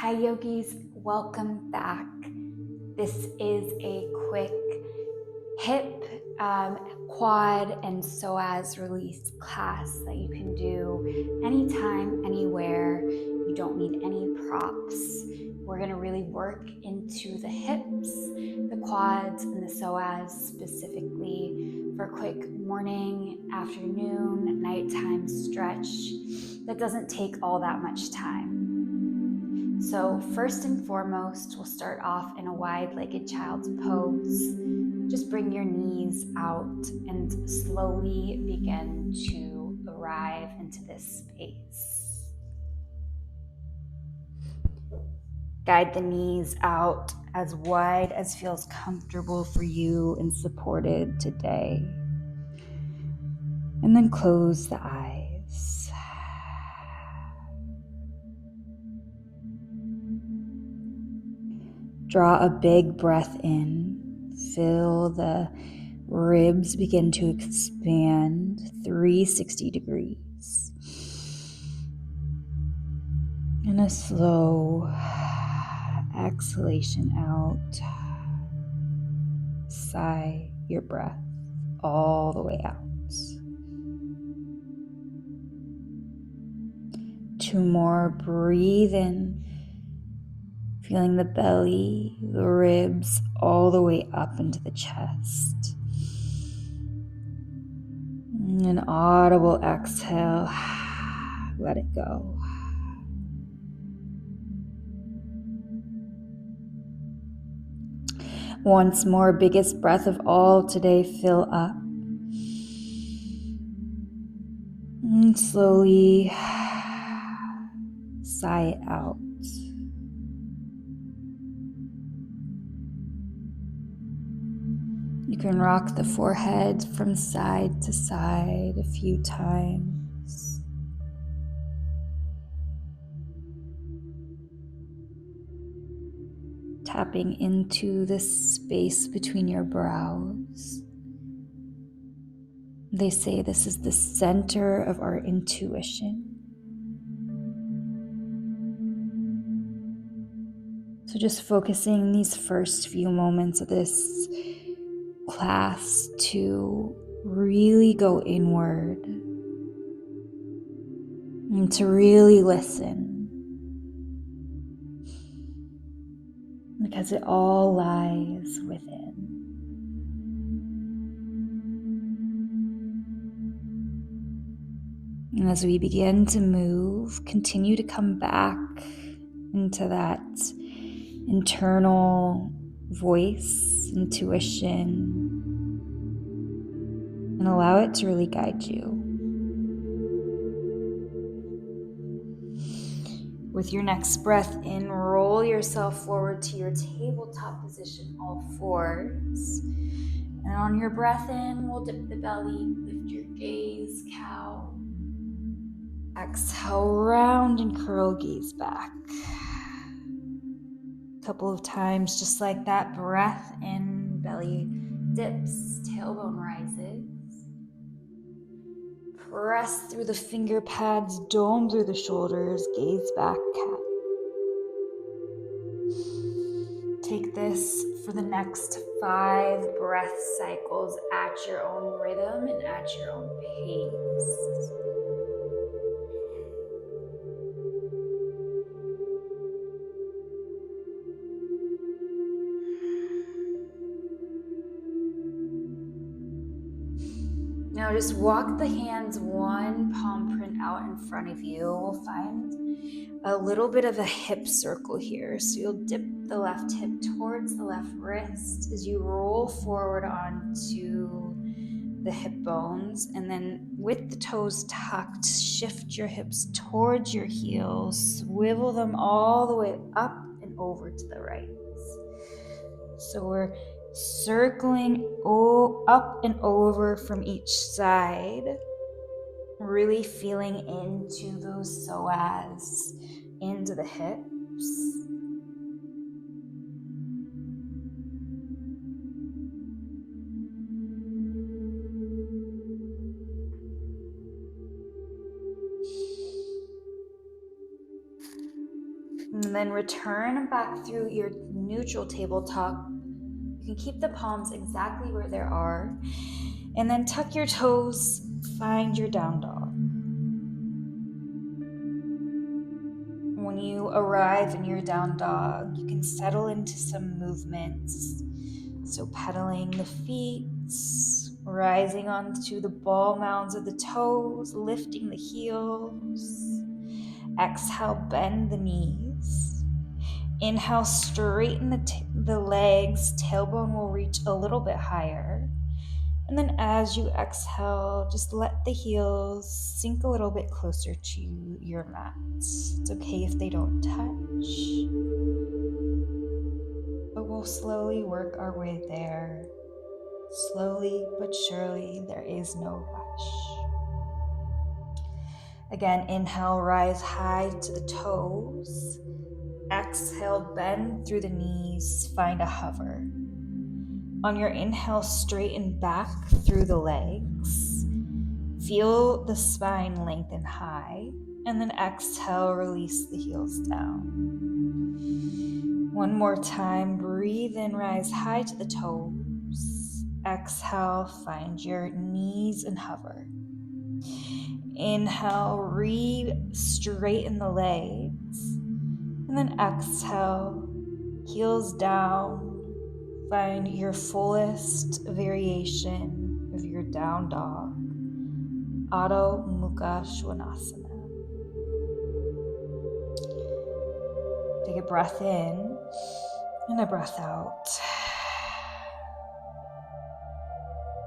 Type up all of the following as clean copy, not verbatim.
Hi yogis, welcome back. This is a quick hip, quad, and psoas release class that you can do anytime, anywhere. You don't need any props. We're going to really work into the hips, the quads, and the psoas specifically for a quick morning, afternoon, nighttime stretch that doesn't take all that much time. So first and foremost, we'll start off in a wide-legged child's pose. Just bring your knees out and slowly begin to arrive into this space. Guide the knees out as wide as feels comfortable for you and supported today. And then close the eyes. Draw a big breath in. Feel the ribs begin to expand 360 degrees. And a slow exhalation out. Sigh your breath all the way out. 2 more. Breathe in. Feeling the belly, the ribs, all the way up into the chest. An audible exhale. Let it go. Once more, biggest breath of all today, fill up. And slowly sigh it out. You can rock the forehead from side to side a few times. Tapping into the space between your brows. They say this is the center of our intuition. So just focusing these first few moments of this class to really go inward and to really listen, because it all lies within. And as we begin to move, continue to come back into that internal voice, intuition, and allow it to really guide you. With your next breath in, roll yourself forward to your tabletop position, all fours. And on your breath in, we'll dip the belly, lift your gaze, cow. Exhale, round and curl, gaze back. A couple of times, just like that. Breath in, belly dips, tailbone rises. Press through the finger pads, dome through the shoulders, gaze back, cat. Take this for the next 5 breath cycles at your own rhythm and at your own pace. Now just walk the hands one palm print out in front of you. We'll find a little bit of a hip circle here. So you'll dip the left hip towards the left wrist as you roll forward onto the hip bones. And then with the toes tucked, shift your hips towards your heels. Swivel them all the way up and over to the right. So we're circling up and over from each side, really feeling into those psoas, into the hips. And then return back through your neutral tabletop. You can keep the palms exactly where they are. And then tuck your toes, find your down dog. When you arrive in your down dog, you can settle into some movements. So pedaling the feet, rising onto the ball mounds of the toes, lifting the heels. Exhale, bend the knees. Inhale, straighten the legs. Tailbone will reach a little bit higher. And then as you exhale, just let the heels sink a little bit closer to your mat. It's okay if they don't touch, but we'll slowly work our way there. Slowly but surely, there is no rush. Again, inhale, rise high to the toes. Exhale, bend through the knees, find a hover. On your inhale, straighten back through the legs. Feel the spine lengthen high, and then exhale, release the heels down. One more time, breathe in, rise high to the toes. Exhale, find your knees and hover. Inhale, straighten the legs, and then exhale, heels down. Find your fullest variation of your down dog, Adho Mukha Svanasana. Take a breath in and a breath out.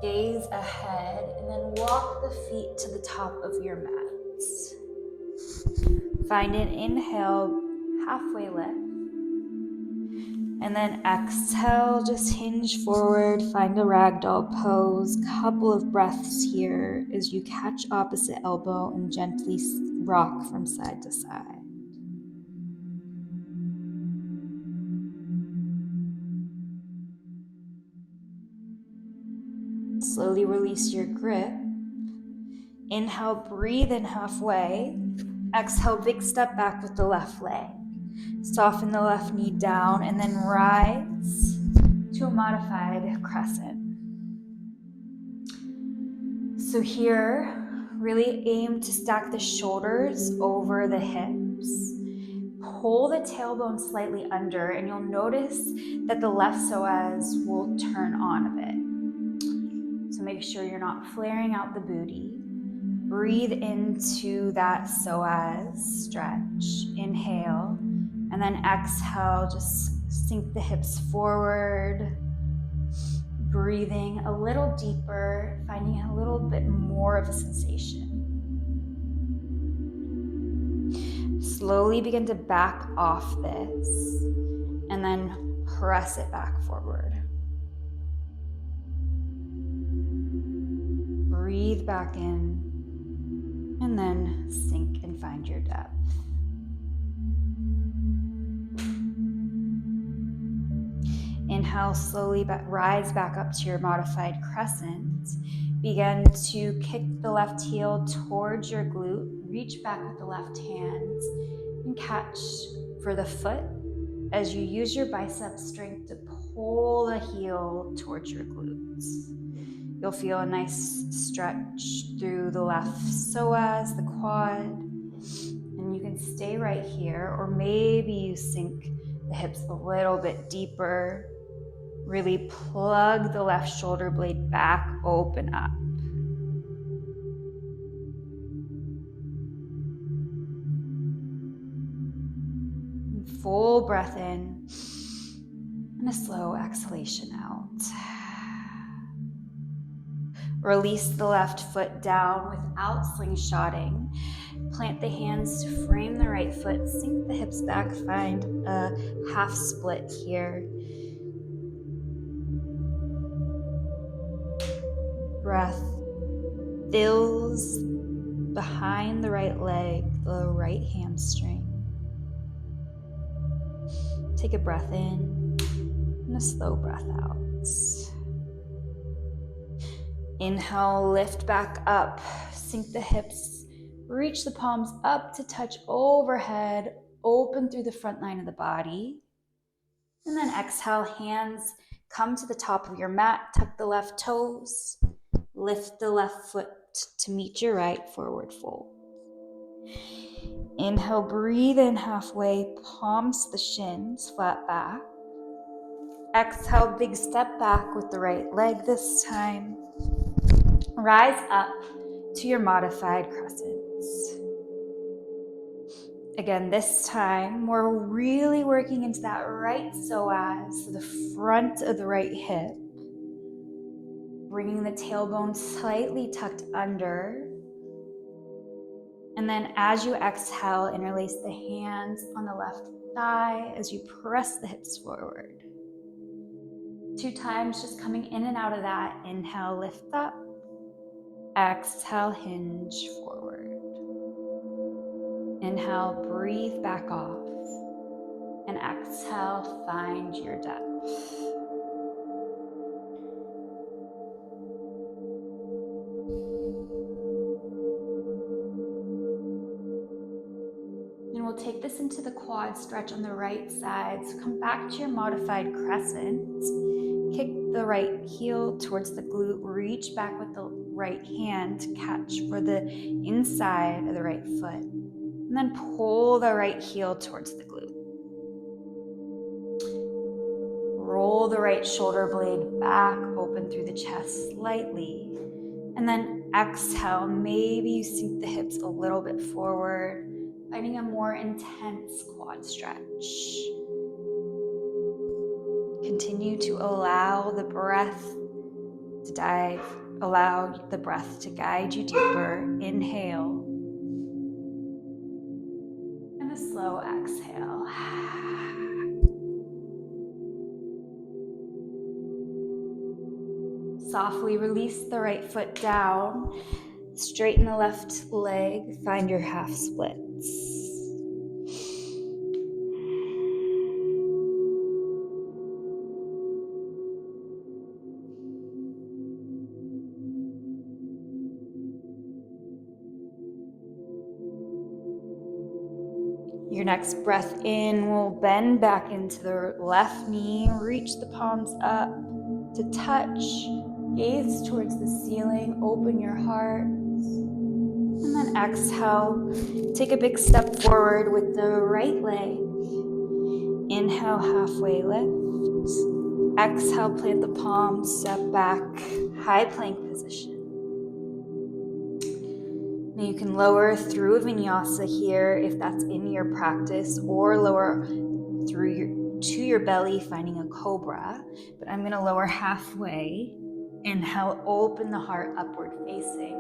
Gaze ahead and then walk the feet to the top of your mats. Find an inhale, halfway lift. And then exhale, just hinge forward, find a ragdoll pose. Couple of breaths here as you catch opposite elbow and gently rock from side to side. Slowly release your grip. Inhale, breathe in halfway. Exhale, big step back with the left leg. Soften the left knee down and then rise to a modified crescent. So here, really aim to stack the shoulders over the hips. Pull the tailbone slightly under and you'll notice that the left psoas will turn on a bit. So make sure you're not flaring out the booty. Breathe into that psoas stretch. Inhale, and then exhale, just sink the hips forward. Breathing a little deeper, finding a little bit more of a sensation. Slowly begin to back off this, and then press it back forward. Breathe back in, and then sink and find your depth. Inhale, slowly rise back up to your modified crescent. Begin to kick the left heel towards your glute. Reach back with the left hand and catch for the foot as you use your bicep strength to pull the heel towards your glutes. You'll feel a nice stretch through the left psoas, the quad, and you can stay right here, or maybe you sink the hips a little bit deeper. Really plug the left shoulder blade back, open up. Full breath in and a slow exhalation out. Release the left foot down without slingshotting. Plant the hands to frame the right foot. Sink the hips back. Find a half split here. Breath fills behind the right leg, the right hamstring. Take a breath in and a slow breath out. Inhale, lift back up, sink the hips, reach the palms up to touch overhead, open through the front line of the body. And then exhale, hands come to the top of your mat, tuck the left toes, lift the left foot to meet your right, forward fold. Inhale, breathe in halfway, palms to the shins, flat back. Exhale, big step back with the right leg this time. Rise up to your modified crescents. Again, this time we're really working into that right psoas, so the front of the right hip. Bringing the tailbone slightly tucked under. And then as you exhale, interlace the hands on the left thigh as you press the hips forward. 2 times, just coming in and out of that. Inhale, lift up. Exhale, hinge forward. Inhale, breathe back off. And exhale, find your depth. And we'll take this into the quad stretch on the right side. So come back to your modified crescent. Kick the right heel towards the glute. Reach back with the right hand to catch for the inside of the right foot. And then pull the right heel towards the glute. Roll the right shoulder blade back, open through the chest slightly. And then exhale, maybe you sink the hips a little bit forward, finding a more intense quad stretch. Continue to allow the breath to guide you deeper. Inhale. And a slow exhale. Softly release the right foot down. Straighten the left leg. Find your half splits. Your next breath in will bend back into the left knee. Reach the palms up to touch. Gaze towards the ceiling. Open your heart. And then exhale. Take a big step forward with the right leg. Inhale, halfway lift. Exhale, plant the palms, step back, high plank position. Now you can lower through a vinyasa here if that's in your practice, or lower through to your belly, finding a cobra. But I'm going to lower halfway. Inhale, open the heart upward facing.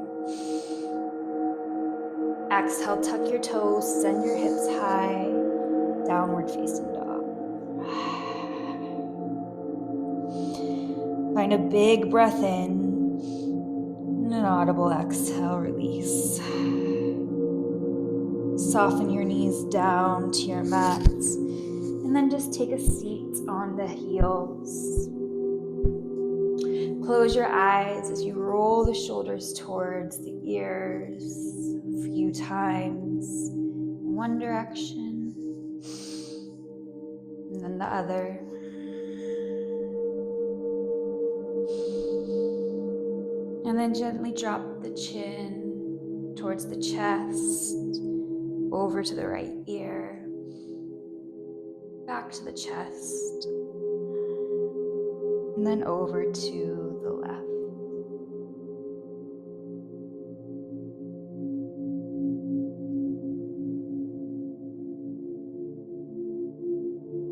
Exhale, tuck your toes, send your hips high, downward facing dog. Find a big breath in. An audible exhale, release. Soften your knees down to your mats, and then just take a seat on the heels. Close your eyes as you roll the shoulders towards the ears a few times. One direction, and then the other. And then gently drop the chin towards the chest, over to the right ear, back to the chest, and then over to the left.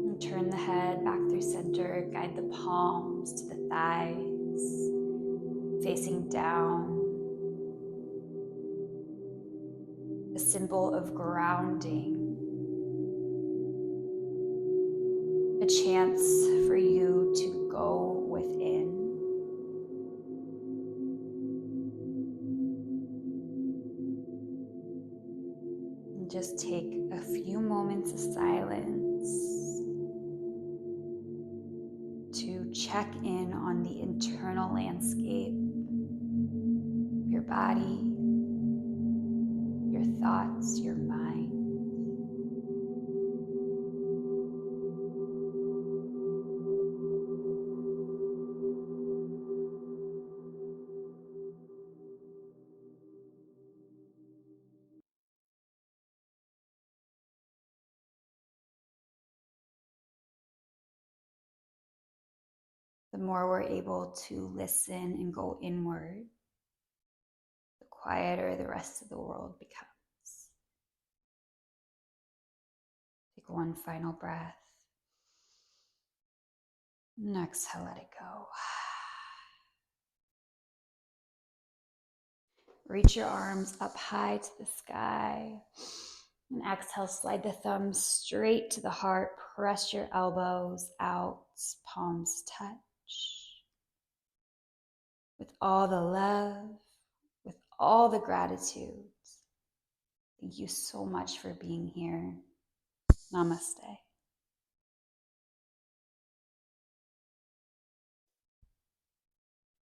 And turn the head back through center, guide the palms to the thighs, facing down. A symbol of grounding. A chance for you to go within. And just take a few moments of silence to check in on the internal landscape, your body, your thoughts, your mind. the more we're able to listen and go inward, the quieter the rest of the world becomes. Take one final breath. And exhale, let it go. Reach your arms up high to the sky. And exhale, slide the thumbs straight to the heart. Press your elbows out, palms touch. With all the love, with all the gratitude, thank you so much for being here. Namaste.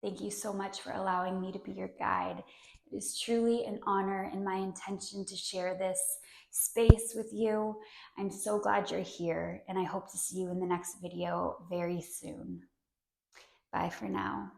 Thank you so much for allowing me to be your guide. It is truly an honor and my intention to share this space with you. I'm so glad you're here, and I hope to see you in the next video very soon. Bye for now.